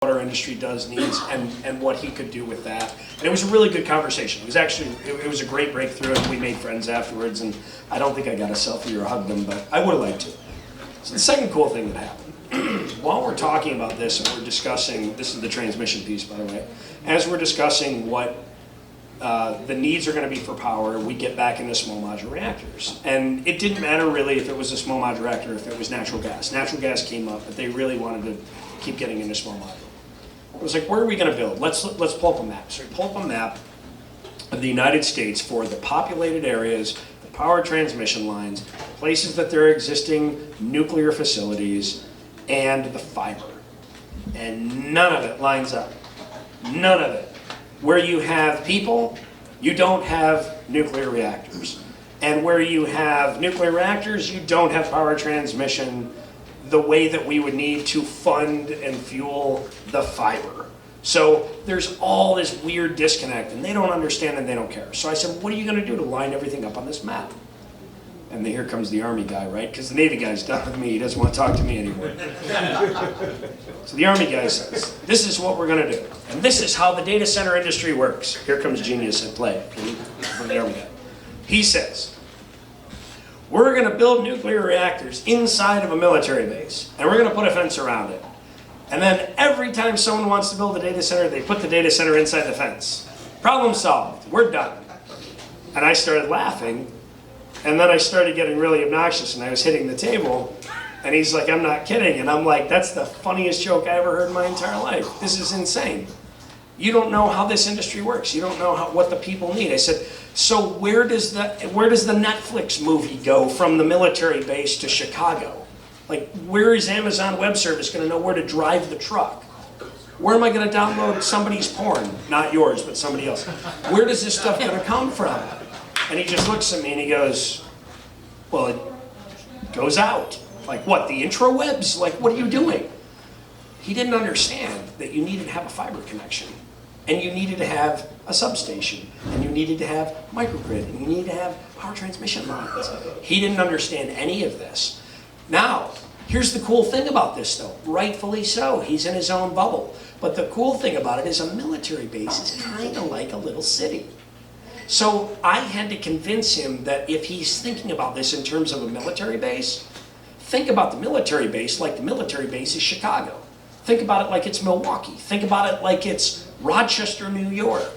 our industry does, needs, and what he could do with that. And it was a really good conversation. It was actually, it was a great breakthrough, and we made friends afterwards, and I don't think I got a selfie or hugged him, but I would have liked to. So the second cool thing that happened, while we're talking about this and we're discussing, this is the transmission piece by the way, as we're discussing what the needs are going to be for power, we get back into small modular reactors. And it didn't matter really if it was a small modular reactor or if it was natural gas. Natural gas came up, but they really wanted to keep getting into small modular. It was like, where are we going to build? Let's pull up a map. So we pull up a map of the United States for the populated areas, the power transmission lines, places that there are existing nuclear facilities, and the fiber. And none of it lines up. None of it. Where you have people, you don't have nuclear reactors. And where you have nuclear reactors, you don't have power transmission the way that we would need to fund and fuel the fiber. So there's all this weird disconnect, and they don't understand and they don't care. So I said, what are you going to do to line everything up on this map? And then here comes the Army guy, right? Because the Navy guy's done with me. He doesn't want to talk to me anymore. So the Army guy says, this is what we're going to do. And this is how the data center industry works. Here comes genius at play from the Army guy. He says, we're going to build nuclear reactors inside of a military base. And we're going to put a fence around it. And then every time someone wants to build a data center, they put the data center inside the fence. Problem solved. We're done. And I started laughing. And then I started getting really obnoxious and I was hitting the table. And he's like, I'm not kidding. And I'm like, that's the funniest joke I ever heard in my entire life. This is insane. You don't know how this industry works. You don't know what the people need. I said, so where does the Netflix movie go from the military base to Chicago? Like, where is Amazon Web Service going to know where to drive the truck? Where am I going to download somebody's porn? Not yours, but somebody else. Where does this stuff going to come from? And he just looks at me and he goes, well, it goes out. Like what, the intrawebs? Like, what are you doing? He didn't understand that you needed to have a fiber connection. And you needed to have a substation. And you needed to have microgrid. And you needed to have power transmission lines. He didn't understand any of this. Now, here's the cool thing about this though. Rightfully so. He's in his own bubble. But the cool thing about it is a military base is kind of like a little city. So I had to convince him that if he's thinking about this in terms of a military base, think about the military base like the military base is Chicago. Think about it like it's Milwaukee. Think about it like it's Rochester, New York.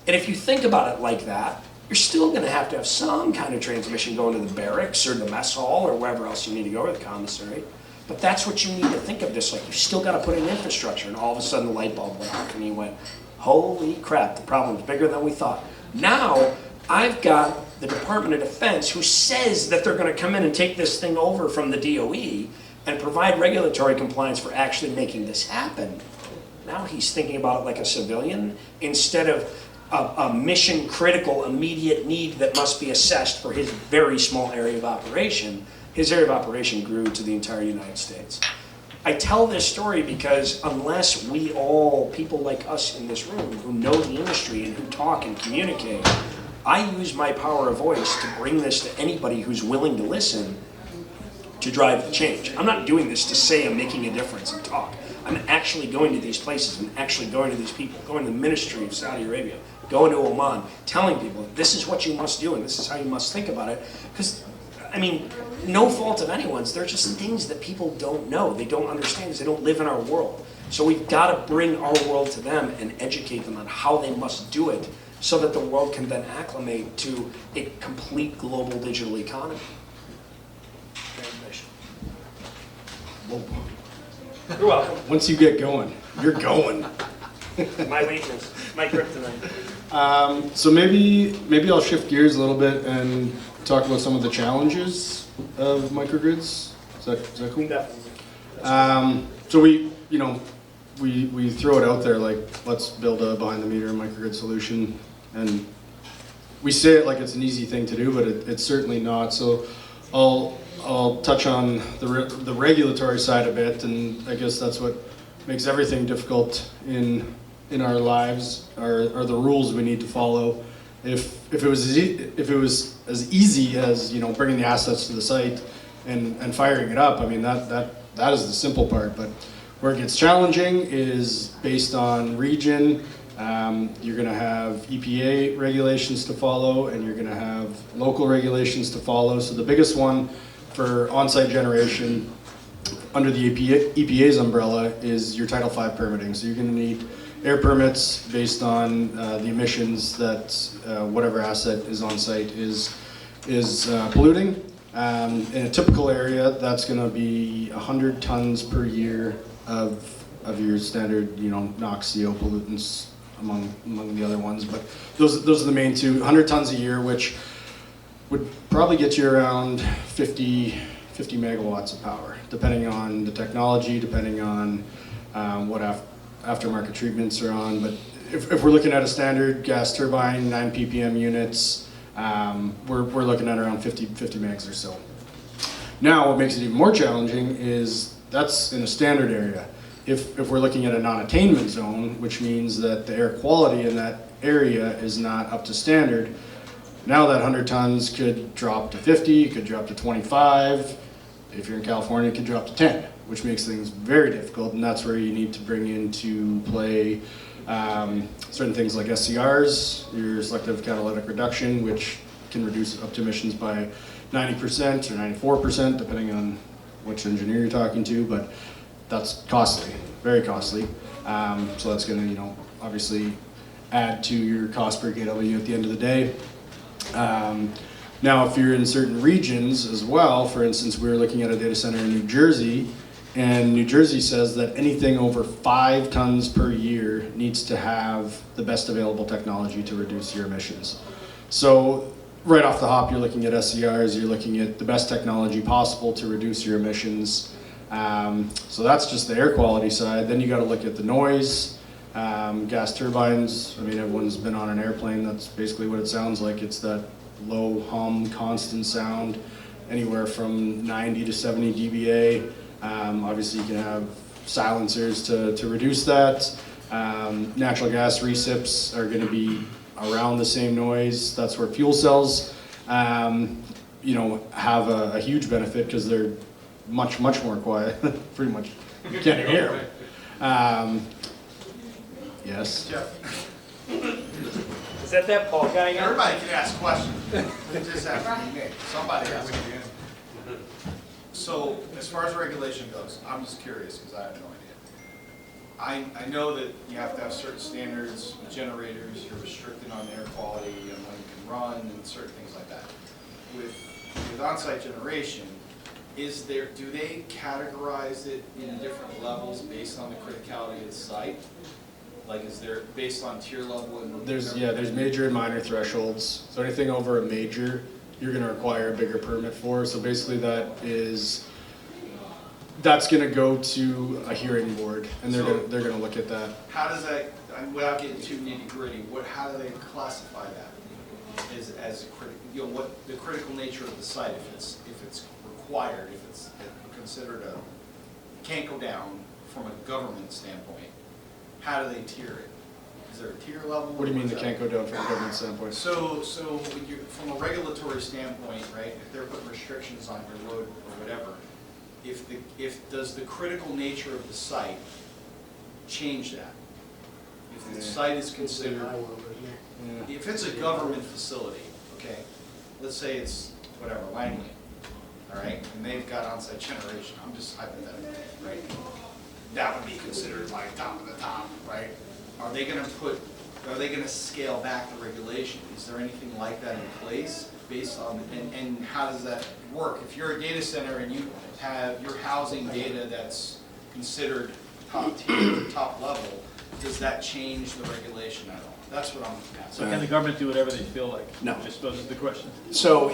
And if you think about it like that, you're still going to have some kind of transmission going to the barracks or the mess hall or wherever else you need to go, or the commissary. But that's what you need to think of this like. You still got to put in infrastructure. And all of a sudden the light bulb went off and he went, holy crap, the problem's bigger than we thought. Now, I've got the Department of Defense who says that they're going to come in and take this thing over from the DOE and provide regulatory compliance for actually making this happen. Now he's thinking about it like a civilian instead of a mission critical immediate need that must be assessed for his very small area of operation. His area of operation grew to the entire United States. I tell this story because unless we all, people like us in this room who know the industry and who talk and communicate, I use my power of voice to bring this to anybody who's willing to listen to drive the change. I'm not doing this to say I'm making a difference and talk. I'm actually going to these places and actually going to these people, going to the ministry of Saudi Arabia, going to Oman, telling people this is what you must do and this is how you must think about it. Because, I mean, no fault of anyone's, they're just things that people don't know, they don't understand because they don't live in our world. So we've got to bring our world to them and educate them on how they must do it so that the world can then acclimate to a complete global digital economy. Whoa. You're welcome. Once you get going, you're going. My weakness, my kryptonite. So maybe I'll shift gears a little bit and talk about some of the challenges of microgrids. Is that cool? Definitely. So we throw it out there like, let's build a behind the meter microgrid solution, and we say it like it's an easy thing to do, but it's certainly not. So I'll touch on the regulatory side a bit, and I guess that's what makes everything difficult in our lives are the rules we need to follow. If it was as easy as bringing the assets to the site and firing it up, I mean that is the simple part. But Where it gets challenging is based on region. You're going to have EPA regulations to follow, and you're going to have local regulations to follow. So the biggest one for on-site generation under the EPA's umbrella is your Title V permitting. So you're going to need air permits based on the emissions that whatever asset is on site is polluting. In a typical area, that's going to be 100 tons per year of your standard, NOx, CO pollutants among the other ones. But those are the main two. 100 tons a year, which would probably get you around 50 megawatts of power, depending on the technology, depending on what aftermarket treatments are on. But if we're looking at a standard gas turbine, 9 ppm units, we're looking at around 50 megs or so. Now, what makes it even more challenging is that's in a standard area. If we're looking at a non-attainment zone, which means that the air quality in that area is not up to standard, now that 100 tons could drop to 50, could drop to 25. If you're in California, it could drop to 10, which makes things very difficult, and that's where you need to bring into play certain things like SCRs, your selective catalytic reduction, which can reduce up to emissions by 90% or 94%, depending on which engineer you're talking to, but that's costly, very costly. So that's going to, obviously add to your cost per kW at the end of the day. Now, if you're in certain regions as well, for instance, we're looking at a data center in New Jersey, and New Jersey says that anything over 5 tons per year needs to have the best available technology to reduce your emissions. So right off the hop, you're looking at SCRs, you're looking at the best technology possible to reduce your emissions. So that's just the air quality side. Then you got to look at the noise. Gas turbines, everyone's been on an airplane, that's basically what it sounds like. It's that low hum, constant sound, anywhere from 90 to 70 dBA. Obviously you can have silencers to reduce that. Natural gas recips are going to be around the same noise. That's where fuel cells have a huge benefit, because they're much more quiet. Pretty much you can't even hear them. Yes. Jeff, Is that Paul guy again? everybody can ask questions. It just has to be me. Somebody has to be in. So, as far as regulation goes, I'm just curious because I have no idea. I know that you have to have certain standards with generators, you're restricted on air quality and when you can run and certain things like that. With on-site generation, do they categorize it in different levels based on the criticality of the site? Like, is there based on tier level? There's major and minor thresholds. So anything over a major, you're going to require a bigger permit for. So basically that's going to go to a hearing board, and they're going to look at that. How does that, without getting too nitty gritty, how do they classify that as what the critical nature of the site, if it's required, if it's considered can't go down from a government standpoint? How do they tier it? Is there a tier level? What do you mean they can't go down from a government standpoint? So from a regulatory standpoint, right, if they're putting restrictions on your load or whatever, does the critical nature of the site change that? If the site is considered, if it's a government facility, okay, let's say it's whatever, Langley, all right, and they've got on-site generation, I'm just hypothetical, right? That would be considered like top of the top, right? Are they going to scale back the regulation? Is there anything like that in place based on, and how does that work? If you're a data center and you're housing data that's considered top tier, top level, does that change the regulation at all? That's what I'm asking. So can the government do whatever they feel like? No. I suppose is the question. So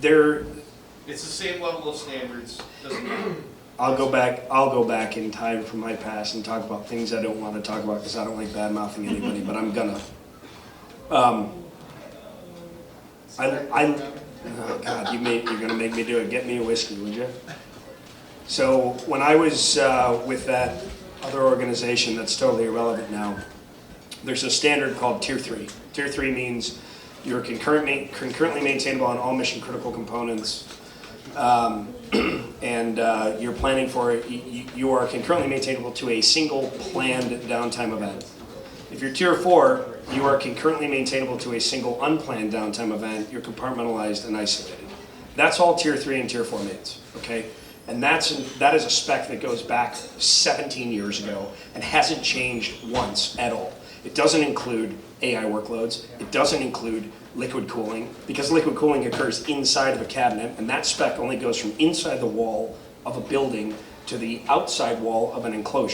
It's the same level of standards, doesn't matter. I'll go back in time from my past and talk about things I don't want to talk about because I don't like bad-mouthing anybody, but I'm gonna. Oh God, you're gonna make me do it. Get me a whiskey, would you? So when I was with that other organization that's totally irrelevant now, there's a standard called Tier 3. Tier 3 means you're concurrently maintainable on all mission critical components. and you're planning for, you are concurrently maintainable to a single planned downtime event. If you're tier 4, you are concurrently maintainable to a single unplanned downtime event. You're compartmentalized and isolated. That's all tier 3 and tier 4 mains, okay? And that is a spec that goes back 17 years ago and hasn't changed once at all. It doesn't include AI workloads. It doesn't include liquid cooling, because liquid cooling occurs inside of a cabinet, and that spec only goes from inside the wall of a building to the outside wall of an enclosure.